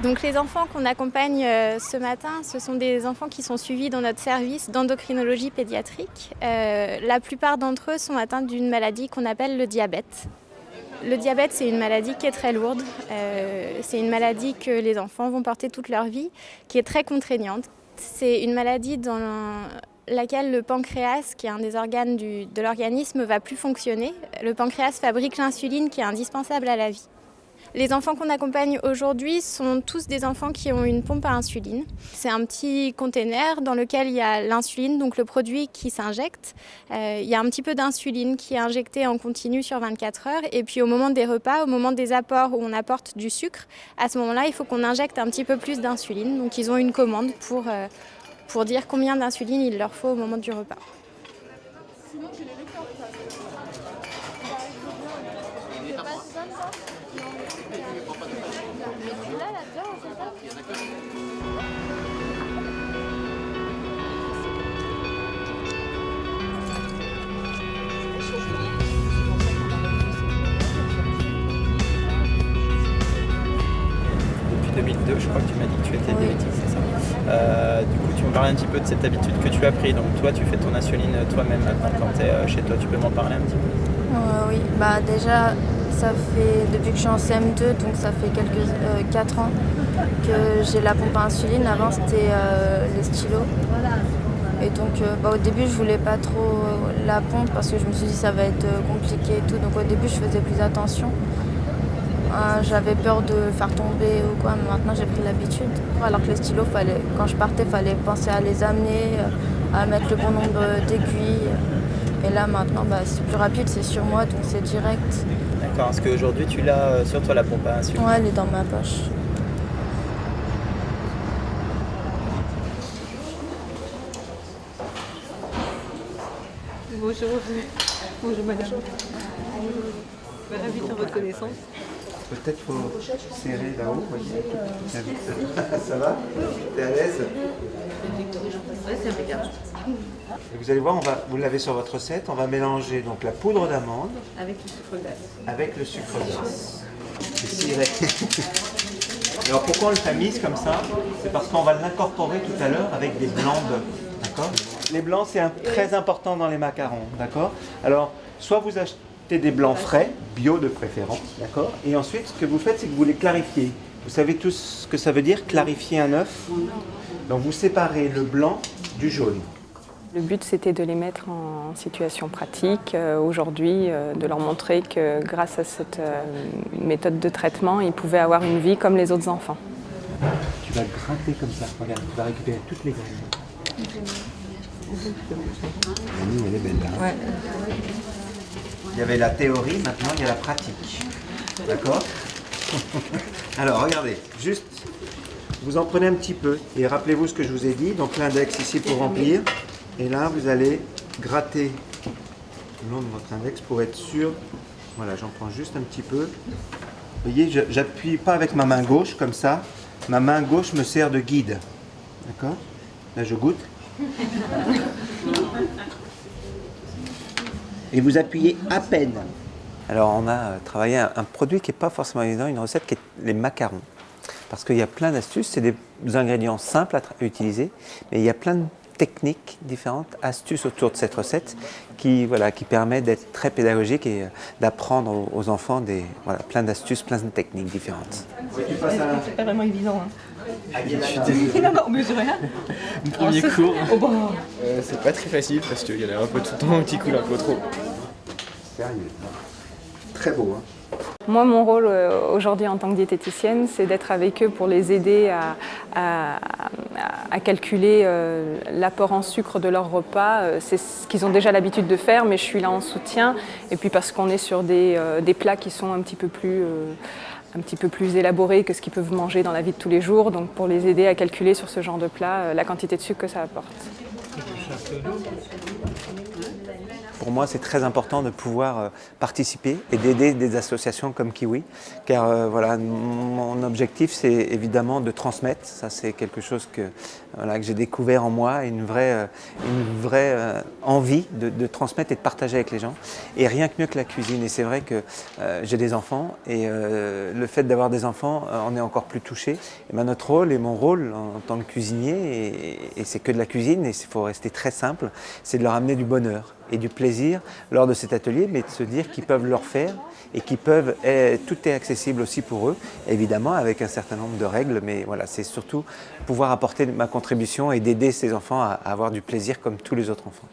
Donc les enfants qu'on accompagne ce matin, ce sont des enfants qui sont suivis dans notre service d'endocrinologie pédiatrique. La plupart d'entre eux sont atteints d'une maladie qu'on appelle le diabète. Le diabète, c'est une maladie qui est très lourde. C'est une maladie que les enfants vont porter toute leur vie, qui est très contraignante. C'est une maladie dans laquelle le pancréas, qui est un des organes de l'organisme, ne va plus fonctionner. Le pancréas fabrique l'insuline qui est indispensable à la vie. Les enfants qu'on accompagne aujourd'hui sont tous des enfants qui ont une pompe à insuline. C'est un petit container dans lequel il y a l'insuline, donc le produit qui s'injecte. Il y a un petit peu d'insuline qui est injectée en continu sur 24 heures. Et puis au moment des repas, au moment des apports où on apporte du sucre, à ce moment-là, il faut qu'on injecte un petit peu plus d'insuline. Donc ils ont une commande pour dire combien d'insuline il leur faut au moment du repas. Depuis 2002, je crois que tu m'as dit que tu étais diabétique, c'est ça. Du coup, tu me parlais un petit peu de cette habitude que tu as pris. Donc toi, tu fais ton insuline toi-même maintenant quand tu es chez toi. Tu peux m'en parler un petit peu? Oui, bah déjà, ça fait depuis que je suis en CM2, donc ça fait 4 ans que j'ai la pompe à insuline. Avant, c'était les stylos. Et donc, au début, je voulais pas trop la pompe parce que je me suis dit ça va être compliqué et tout. Donc au début, je faisais plus attention. J'avais peur de faire tomber ou quoi, mais maintenant j'ai pris l'habitude. Alors que les stylos, quand je partais, il fallait penser à les amener, à mettre le bon nombre d'aiguilles. Et là maintenant, c'est plus rapide, c'est sur moi, donc c'est direct. D'accord, est-ce qu'aujourd'hui tu l'as sur toi la pompe à insuline? Ouais, elle est dans ma poche. Bonjour. Bonjour madame. Ravie de faire votre connaissance. Peut-être faut serrer là-haut, voyez. Ça va? T'es à l'aise? Ouais, c'est impeccable. Et vous allez voir, vous l'avez sur votre recette, on va mélanger donc la poudre d'amande Avec le sucre glace. avec le sucre glace. Alors pourquoi on le tamise comme ça? C'est parce qu'on va l'incorporer tout à l'heure avec des blancs d'œufs. D'accord? Les blancs, c'est très important dans les macarons. D'accord? Alors, soit vous achetez des blancs frais, bio de préférence. D'accord? Et ensuite, ce que vous faites, c'est que vous les clarifiez. Vous savez tous ce que ça veut dire, clarifier un œuf? Donc vous séparez le blanc du jaune. Le but, c'était de les mettre en situation pratique aujourd'hui, de leur montrer que grâce à cette méthode de traitement, ils pouvaient avoir une vie comme les autres enfants. Tu vas gratter comme ça. Regarde, tu vas récupérer toutes les graines. Elle est belle là. Ouais. Il y avait la théorie, maintenant il y a la pratique. D'accord? Alors regardez, juste, vous en prenez un petit peu et rappelez-vous ce que je vous ai dit. Donc l'index ici pour remplir. Et là, vous allez gratter le long de votre index pour être sûr. Voilà, j'en prends juste un petit peu. Vous voyez, j'appuie pas avec ma main gauche comme ça. Ma main gauche me sert de guide. D'accord? Là, je goûte. Et vous appuyez à peine. Alors, on a travaillé un produit qui n'est pas forcément évident, une recette qui est les macarons. Parce qu'il y a plein d'astuces, c'est des ingrédients simples à utiliser, mais il y a plein de techniques différentes, astuces autour de cette recette qui permet d'être très pédagogique et d'apprendre aux enfants plein d'astuces, plein de techniques différentes. C'est pas vraiment évident. Non, mais j'ai rien. Mon premier cours, c'est pas très facile parce qu'il y en a un peu tout le temps qui coule un peu trop. Sérieux. Très beau, hein? Moi, mon rôle aujourd'hui en tant que diététicienne, c'est d'être avec eux pour les aider à calculer l'apport en sucre de leur repas. C'est ce qu'ils ont déjà l'habitude de faire, mais je suis là en soutien. Et puis parce qu'on est sur des plats qui sont un petit peu plus élaborés que ce qu'ils peuvent manger dans la vie de tous les jours. Donc pour les aider à calculer sur ce genre de plat la quantité de sucre que ça apporte. pour moi, c'est très important de pouvoir participer et d'aider des associations comme Kiwi, car voilà, mon objectif, c'est évidemment de transmettre. Ça, c'est quelque chose que j'ai découvert en moi, une vraie envie de transmettre et de partager avec les gens. Et rien que mieux que la cuisine. Et c'est vrai que j'ai des enfants et le fait d'avoir des enfants, on est encore plus touché. Et ben, notre rôle et mon rôle en tant que cuisinier, et c'est que de la cuisine, et il faut rester très simple, c'est de leur amener du bonheur et du plaisir lors de cet atelier, mais de se dire qu'ils peuvent le refaire et qu'ils peuvent, tout est accessible aussi pour eux, évidemment avec un certain nombre de règles, mais voilà, c'est surtout pouvoir apporter ma contribution et d'aider ces enfants à avoir du plaisir comme tous les autres enfants.